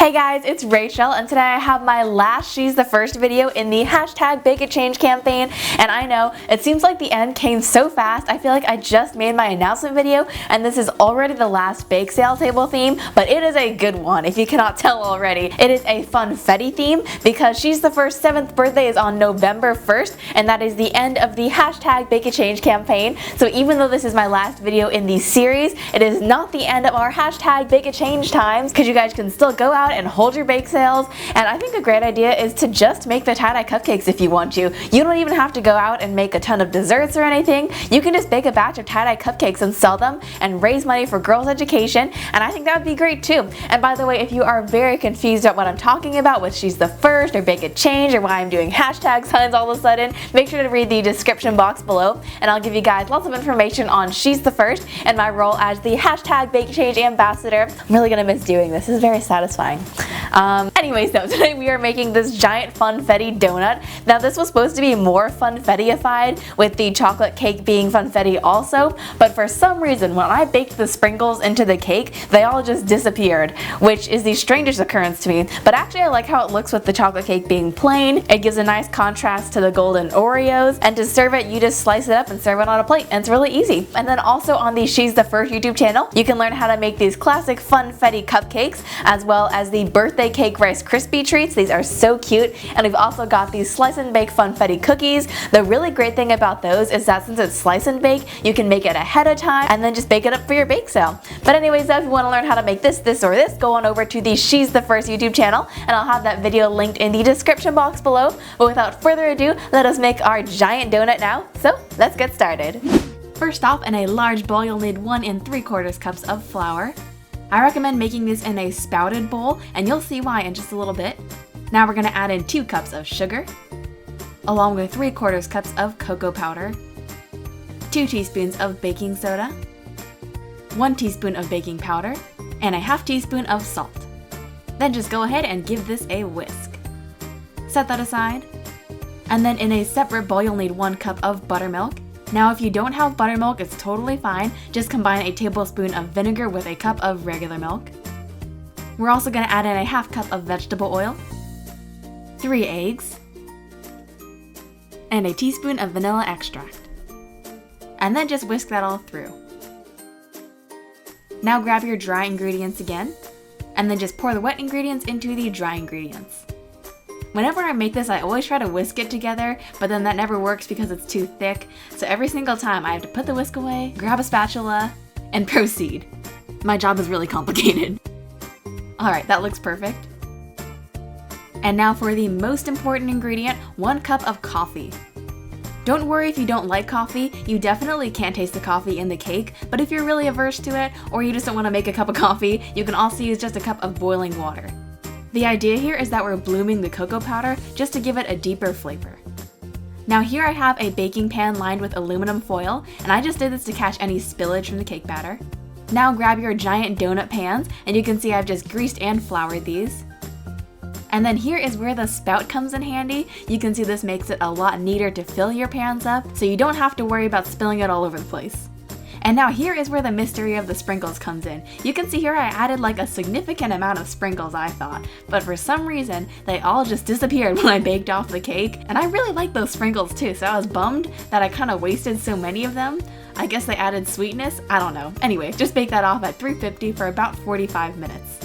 Hey guys, it's Rachel, and today I have my last She's the First video in the hashtag Bake It Change campaign. And I know, it seems like the end came so fast. I feel like I just made my announcement video and this is already the last bake sale table theme, but it is a good one if you cannot tell already. It is a funfetti theme because She's the First 7th birthday is on November 1st, and that is the end of the hashtag Bake It Change campaign. So even though this is my last video in the series, it is not the end of our hashtag Bake It Change times, because you guys can still go out and hold your bake sales. And I think a great idea is to just make the tie-dye cupcakes if you want to. You don't even have to go out and make a ton of desserts or anything. You can just bake a batch of tie-dye cupcakes and sell them and raise money for girls' education, and I think that would be great too. And by the way, if you are very confused about what I'm talking about with She's the First or Bake It Change or why I'm doing hashtag signs all of a sudden, make sure to read the description box below and I'll give you guys lots of information on She's the First and my role as the hashtag Bake It Change ambassador. I'm really gonna miss doing this. This is very satisfying. Anyways though, today we are making this giant funfetti donut. Now this was supposed to be more funfetti-ified with the chocolate cake being funfetti also, but for some reason when I baked the sprinkles into the cake, they all just disappeared, which is the strangest occurrence to me. But actually I like how it looks with the chocolate cake being plain. It gives a nice contrast to the golden Oreos, and to serve it you just slice it up and serve it on a plate, and it's really easy. And then also on the She's the First YouTube channel, you can learn how to make these classic funfetti cupcakes as well as the birthday cake Rice Krispie treats. These are so cute. And we've also got these slice and bake funfetti cookies. The really great thing about those is that since it's slice and bake, you can make it ahead of time and then just bake it up for your bake sale. But anyways though, if you want to learn how to make this, or this, go on over to the She's the First YouTube channel and I'll have that video linked in the description box below. But without further ado, let us make our giant donut now. So let's get started. First off, in a large bowl you'll need 1 3/4 cups of flour. I recommend making this in a spouted bowl, and you'll see why in just a little bit. Now we're going to add in 2 cups of sugar, along with 3/4 cups of cocoa powder, 2 teaspoons of baking soda, 1 teaspoon of baking powder, and a 1/2 teaspoon of salt. Then just go ahead and give this a whisk. Set that aside. And then in a separate bowl you'll need 1 cup of buttermilk. Now if you don't have buttermilk, it's totally fine. Just combine a tablespoon of vinegar with a cup of regular milk. We're also going to add in a 1/2 cup of vegetable oil, 3 eggs, and a teaspoon of vanilla extract. And then just whisk that all through. Now grab your dry ingredients again, and then just pour the wet ingredients into the dry ingredients. Whenever I make this, I always try to whisk it together, but then that never works because it's too thick. So every single time I have to put the whisk away, grab a spatula, and proceed. My job is really complicated. Alright, that looks perfect. And now for the most important ingredient, 1 cup of coffee. Don't worry if you don't like coffee, you definitely can't taste the coffee in the cake, but if you're really averse to it, or you just don't want to make a cup of coffee, you can also use just a cup of boiling water. The idea here is that we're blooming the cocoa powder just to give it a deeper flavor. Now here I have a baking pan lined with aluminum foil, and I just did this to catch any spillage from the cake batter. Now grab your giant donut pans, and you can see I've just greased and floured these. And then here is where the spout comes in handy. You can see this makes it a lot neater to fill your pans up, so you don't have to worry about spilling it all over the place. And now here is where the mystery of the sprinkles comes in. You can see here I added like a significant amount of sprinkles, I thought, but for some reason they all just disappeared when I baked off the cake, and I really like those sprinkles too, so I was bummed that I kind of wasted so many of them. I guess they added sweetness, I don't know. Anyway, just bake that off at 350 for about 45 minutes.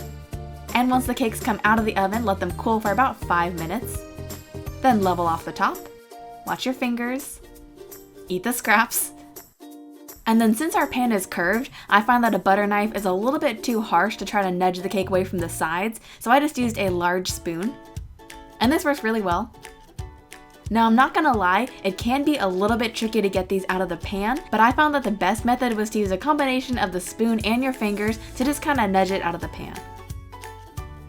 And once the cakes come out of the oven, let them cool for about 5 minutes. Then level off the top, watch your fingers, eat the scraps. And then since our pan is curved, I find that a butter knife is a little bit too harsh to try to nudge the cake away from the sides, so I just used a large spoon. And this works really well. Now I'm not gonna lie, it can be a little bit tricky to get these out of the pan, but I found that the best method was to use a combination of the spoon and your fingers to just kind of nudge it out of the pan.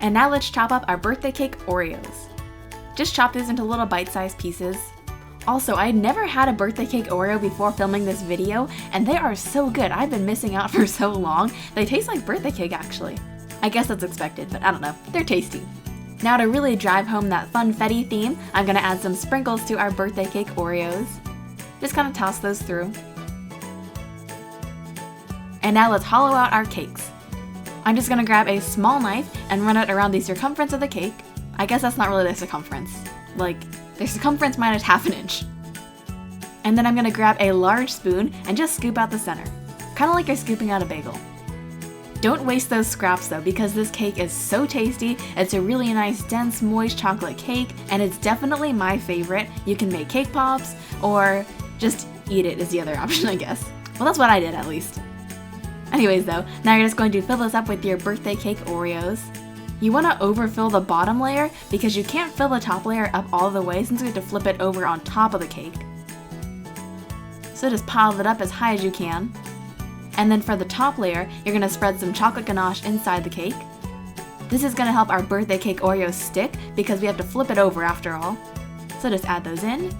And now let's chop up our birthday cake Oreos. Just chop these into little bite-sized pieces. Also, I never had a birthday cake Oreo before filming this video, and they are so good. I've been missing out for so long. They taste like birthday cake actually. I guess that's expected, but I don't know. They're tasty. Now to really drive home that funfetti theme, I'm gonna add some sprinkles to our birthday cake Oreos. Just kind of toss those through. And now let's hollow out our cakes. I'm just gonna grab a small knife and run it around the circumference of the cake. I guess that's not really the circumference. Like, the circumference minus ½ an inch. And then I'm gonna grab a large spoon and just scoop out the center. Kinda like you're scooping out a bagel. Don't waste those scraps though, because this cake is so tasty. It's a really nice, dense, moist chocolate cake, and it's definitely my favorite. You can make cake pops, or just eat it is the other option, I guess. Well, that's what I did at least. Anyways though, now you're just going to fill this up with your birthday cake Oreos. You want to overfill the bottom layer because you can't fill the top layer up all the way since we have to flip it over on top of the cake. So just pile it up as high as you can. And then for the top layer, you're going to spread some chocolate ganache inside the cake. This is going to help our birthday cake Oreos stick because we have to flip it over after all. So just add those in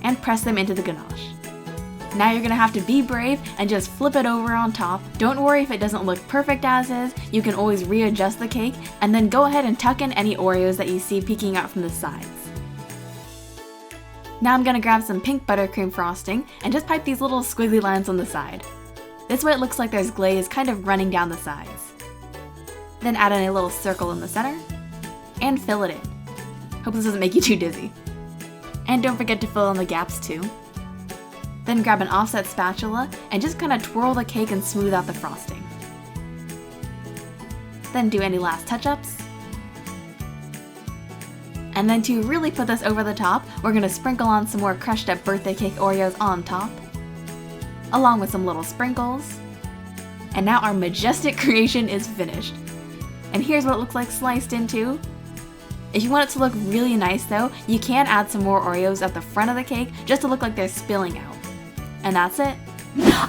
and press them into the ganache. Now you're going to have to be brave and just flip it over on top. Don't worry if it doesn't look perfect as is. You can always readjust the cake and then go ahead and tuck in any Oreos that you see peeking out from the sides. Now I'm going to grab some pink buttercream frosting and just pipe these little squiggly lines on the side. This way it looks like there's glaze kind of running down the sides. Then add in a little circle in the center and fill it in. Hope this doesn't make you too dizzy. And don't forget to fill in the gaps too. Then grab an offset spatula and just kind of twirl the cake and smooth out the frosting. Then do any last touch-ups. And then to really put this over the top, we're going to sprinkle on some more crushed up birthday cake Oreos on top, along with some little sprinkles. And now our majestic creation is finished. And here's what it looks like sliced into. If you want it to look really nice though, you can add some more Oreos at the front of the cake just to look like they're spilling out. And that's it.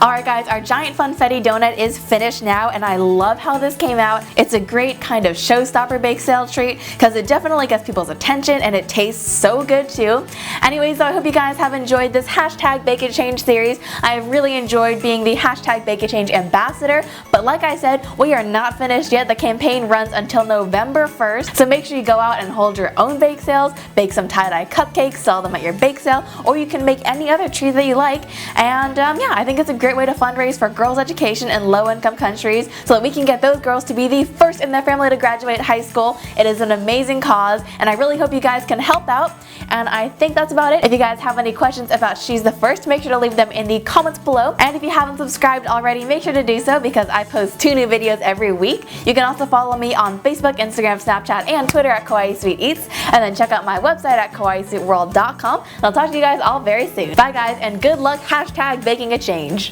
Alright guys, our giant funfetti donut is finished now, and I love how this came out. It's a great kind of showstopper bake sale treat because it definitely gets people's attention and it tastes so good too. Anyways, I hope you guys have enjoyed this hashtag Bake It Change series. I have really enjoyed being the hashtag Bake It Change ambassador, but like I said, we are not finished yet. The campaign runs until November 1st, so make sure you go out and hold your own bake sales, bake some tie-dye cupcakes, sell them at your bake sale, or you can make any other treat that you like. And yeah, I think it's a great way to fundraise for girls' education in low-income countries so that we can get those girls to be the first in their family to graduate high school. It is an amazing cause, and I really hope you guys can help out. And I think that's about it. If you guys have any questions about She's the First, make sure to leave them in the comments below. And if you haven't subscribed already, make sure to do so because I post 2 new videos every week. You can also follow me on Facebook, Instagram, Snapchat, and Twitter at kawaiisweetworld, and then check out my website at kawaiisweetworld.com. And I'll talk to you guys all very soon. Bye guys, and good luck hashtag baking a change.